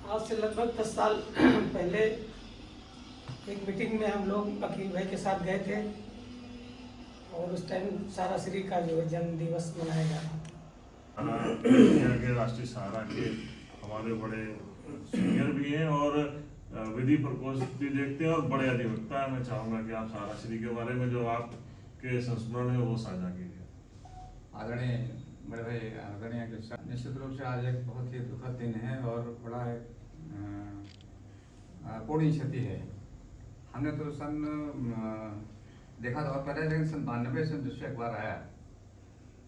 आज से लगभग 10 साल पहले एक मीटिंग में हम लोग अखिल भाई के साथ गए थे और उस टाइम सारा श्री का जो जन्म दिवस मनाया जा रहा था। इंडिया के राष्ट्रीय सहारा के हमारे बड़े सीनियर भी हैं और विधि प्रकोष्ठ भी देखते हैं और बड़े अधिवक्ता हैं। मैं चाहूँगा कि आप सहारा श्री के बारे में जो आपके संस्मरण है वो साझा कीजिए। आदरणीय बड़े भाई आदरणीय निश्चित रूप से आज एक बहुत ही दुखद दिन है और बड़ा एक पूर्ण क्षति है। हमने तो देखा था और पहले लेकिन 97 से दूसरे अखबार आया।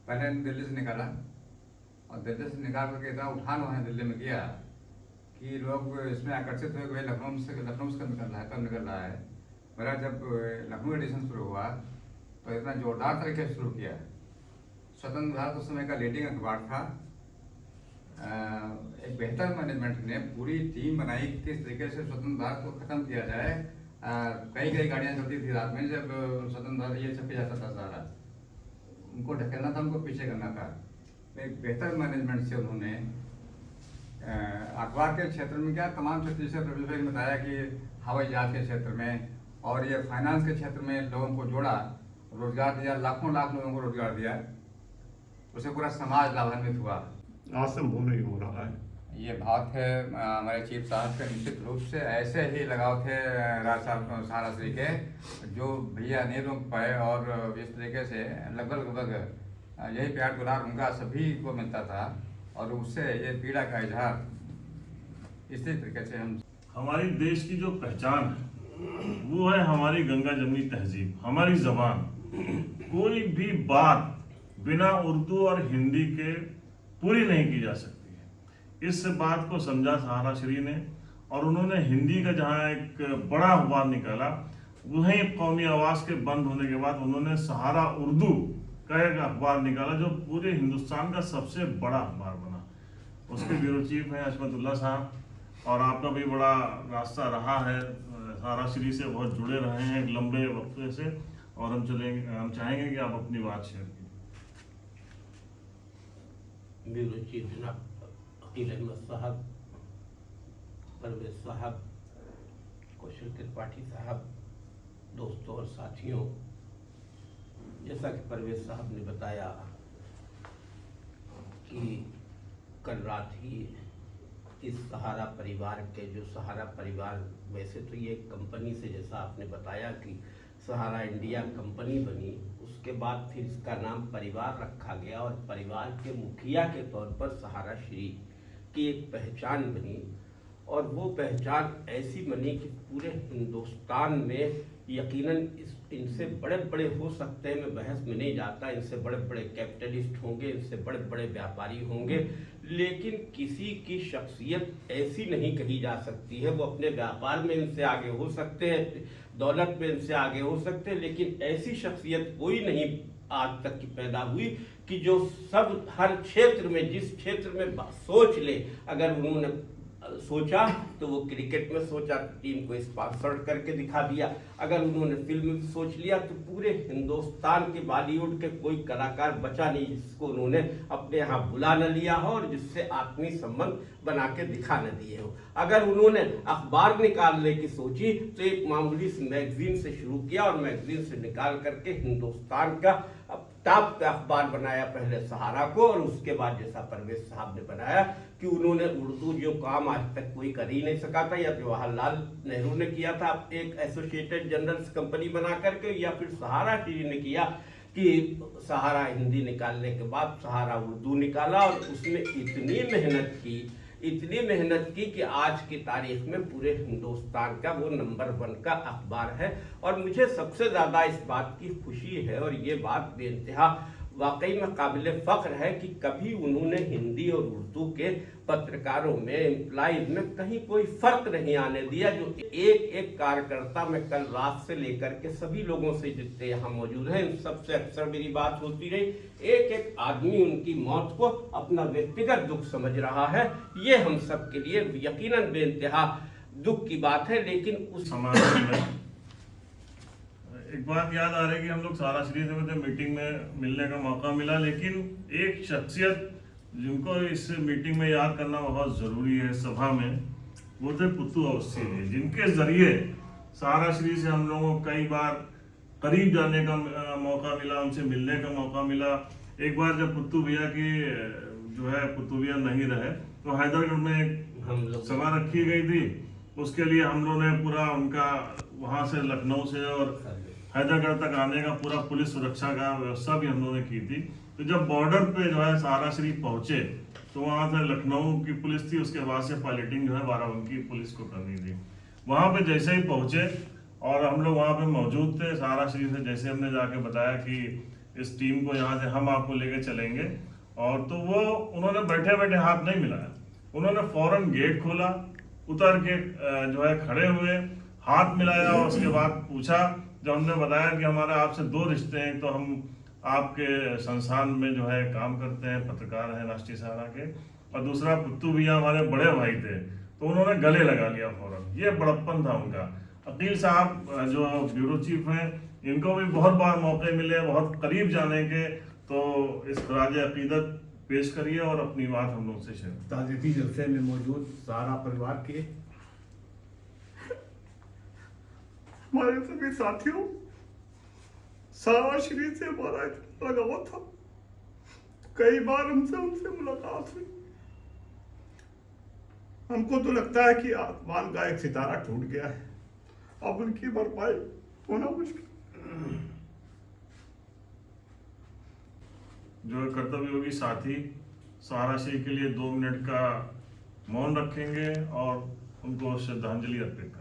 पहले दिल्ली से निकाला और दिल्ली से निकाल करके इतना उठान वहाँ दिल्ली में किया कि लोग इसमें आकर्षित हुए कि भाई लखनऊ से कब निकल रहा है। मेरा जब लखनऊ एडिशन शुरू हुआ तो इतना जोरदार तरीके से शुरू किया। स्वतंत्र भारत उस समय का लीडिंग अखबार था। एक बेहतर मैनेजमेंट ने पूरी टीम बनाई किस तरीके से स्वतंत्र भारत को खत्म किया जाए। कई गाड़ियां चलती थी रात में जब स्वतंत्र भारत ये छपे जाता था सारा, उनको ढकेलना था, उनको पीछे करना था। एक बेहतर मैनेजमेंट से उन्होंने अखबार के क्षेत्र में क्या तमाम क्षेत्र जैसे रवि भाई ने बताया कि हवाई जहाज के क्षेत्र में और ये फाइनेंस के क्षेत्र में लोगों को जोड़ा, रोजगार दिया, लाखों लाख लोगों को रोजगार दिया, उससे पूरा समाज लाभान्वित हुआ। आज संभव नहीं हो रहा है। ये भाव थे हमारे चीफ साहब के निश्चित रूप से ऐसे ही लगाव थे राज साहब सहारा श्री के, जो भैया नहीं रोक पाए और इस तरीके से लगभग यही प्यार दुलार उनका सभी को मिलता था और उससे ये पीड़ा का इजहार इसी तरीके से हमारी देश की जो पहचान है वो है हमारी गंगा जमनी तहजीब, हमारी जबान। कोई भी बात बिना उर्दू और हिंदी के पूरी नहीं की जा सकती है। इस बात को समझा सहारा श्री ने और उन्होंने हिंदी का जहाँ एक बड़ा अखबार निकाला, वहीं कौमी आवाज़ के बंद होने के बाद उन्होंने सहारा उर्दू का एक अखबार निकाला जो पूरे हिंदुस्तान का सबसे बड़ा अखबार बना। उसके ब्यूरो चीफ हैं अजमतुल्लाह साहब और आपका भी बड़ा रास्ता रहा है, सहारा श्री से बहुत जुड़े रहे हैं एक लंबे वक्त से और हम चाहेंगे कि आप अपनी बात शेयर कीजिए। ब्यूरो चीफ जनाब अकील अहमद साहब, परवेज साहब, कौशल त्रिपाठी साहब, दोस्तों और साथियों, जैसा कि परवेज साहब ने बताया कि कल रात ही इस सहारा परिवार के जो सहारा परिवार, वैसे तो ये कंपनी से जैसा आपने बताया कि सहारा इंडिया कंपनी बनी, उसके बाद फिर इसका नाम परिवार रखा गया और परिवार के मुखिया के तौर पर सहारा श्री की एक पहचान बनी और वो पहचान ऐसी बनी कि पूरे हिंदुस्तान में यकीनन इनसे बड़े बड़े हो सकते हैं, मैं बहस में नहीं जाता, इनसे बड़े बड़े कैपिटलिस्ट होंगे, इनसे बड़े बड़े व्यापारी होंगे, लेकिन किसी की शख्सियत ऐसी नहीं कही जा सकती है। वो अपने व्यापार में इनसे आगे हो सकते हैं, दौलत में इनसे आगे हो सकते हैं, लेकिन ऐसी शख्सियत कोई नहीं आज तक की पैदा हुई कि जो सब हर क्षेत्र में, जिस क्षेत्र में सोच ले, अगर उन्होंने सोचा तो वो क्रिकेट में सोचा, टीम को स्पॉन्सर करके दिखा दिया। अगर उन्होंने फिल्म में सोच लिया तो पूरे हिंदुस्तान के बॉलीवुड के कोई कलाकार बचा नहीं जिसको उन्होंने अपने यहाँ बुला न लिया हो और जिससे आत्मीय संबंध बना के दिखा न दिए हो। अगर उन्होंने अखबार निकालने की सोची तो एक मामूली सी मैगजीन से शुरू किया और मैगजीन से निकाल करके हिंदुस्तान का टॉप पे अखबार बनाया, पहले सहारा को और उसके बाद जैसा परवेज साहब ने बनाया कि उन्होंने उर्दू जो काम आज तक कोई कर ही नहीं सका था, या जवाहरलाल नेहरू ने किया था एक एसोसिएटेड जर्नल्स कंपनी बना करके, या फिर सहारा श्री ने किया कि सहारा हिंदी निकालने के बाद सहारा उर्दू निकाला और उसमें इतनी मेहनत की कि आज की तारीख में पूरे हिंदुस्तान का वो नंबर 1 का अखबार है। और मुझे सबसे ज़्यादा इस बात की खुशी है और ये बात बेइंतहा वाकई में काबिल फ़ख्र है कि कभी उन्होंने हिंदी और उर्दू के पत्रकारों में, एम्प्लॉइज में कहीं कोई फ़र्क नहीं आने दिया। जो एक एक कार्यकर्ता में कल रात से लेकर के सभी लोगों से जितने यहाँ मौजूद हैं, इन सबसे अक्सर मेरी बात होती रही, एक एक आदमी उनकी मौत को अपना व्यक्तिगत दुख समझ रहा है। ये हम सब के लिए यकीनन बेइंतहा दुख की बात है। लेकिन उस समाज एक बात याद आ रही है कि हम लोग सहारा श्री से मीटिंग में मिलने का मौका मिला, लेकिन एक शख्सियत जिनको इस मीटिंग में याद करना बहुत ज़रूरी है सभा में, वो थे पुत्तू अवस्थी जी, जिनके जरिए सहारा श्री से हम लोगों को कई बार करीब जाने का मौका मिला, उनसे मिलने का मौका मिला। एक बार जब पुत्तू भैया की जो है पुत्तू भैया नहीं रहे तो हैदरगढ़ में एक हम लोग सभा रखी गई थी। उसके लिए हम लोगों ने पूरा उनका वहाँ से लखनऊ से और हैदरगढ़ तक आने का पूरा पुलिस सुरक्षा का व्यवस्था भी हम लोगों ने की थी। तो जब बॉर्डर पे जो है सहारा शरीफ पहुंचे तो वहाँ से लखनऊ की पुलिस थी, उसके बाद से पायलटिंग जो है बाराबंकी पुलिस को करनी थी। वहाँ पे जैसे ही पहुंचे और हम लोग वहाँ पे मौजूद थे, सहारा शरीफ से जैसे हमने जाके बताया कि इस टीम को यहाँ से हम आपको लेके चलेंगे, और तो वो उन्होंने बैठे बैठे हाथ नहीं मिलाया, उन्होंने फौरन गेट खोला, उतर के जो है खड़े हुए, हाथ मिलाया और उसके बाद पूछा। जब हमने बताया कि हमारे आपसे दो रिश्ते हैं, तो हम आपके संस्थान में जो है काम करते हैं, पत्रकार हैं राष्ट्रीय सहारा के, और दूसरा पुत्तू भैया हमारे बड़े भाई थे, तो उन्होंने गले लगा लिया फौरन। ये बड़प्पन था उनका। अकील साहब जो ब्यूरो चीफ हैं, इनको भी बहुत बार मौके मिले बहुत करीब जाने के, तो इस खराज अकीदत पेश करिए और अपनी बात हम लोग से शेयर। ताज़ियती जलसे में मौजूद सहारा परिवार के हमारे सभी साथियों, सहारा श्री से हमारा इतना लगाव था, कई बार हमसे उनसे मुलाकात हुई। हमको तो लगता है कि आसमान का एक सितारा टूट गया है, अब उनकी भरपाई होना मुश्किल। जो कर्तव्ययोगी साथी सहारा श्री के लिए 2 मिनट का मौन रखेंगे और उनको श्रद्धांजलि अर्पित करेंगे।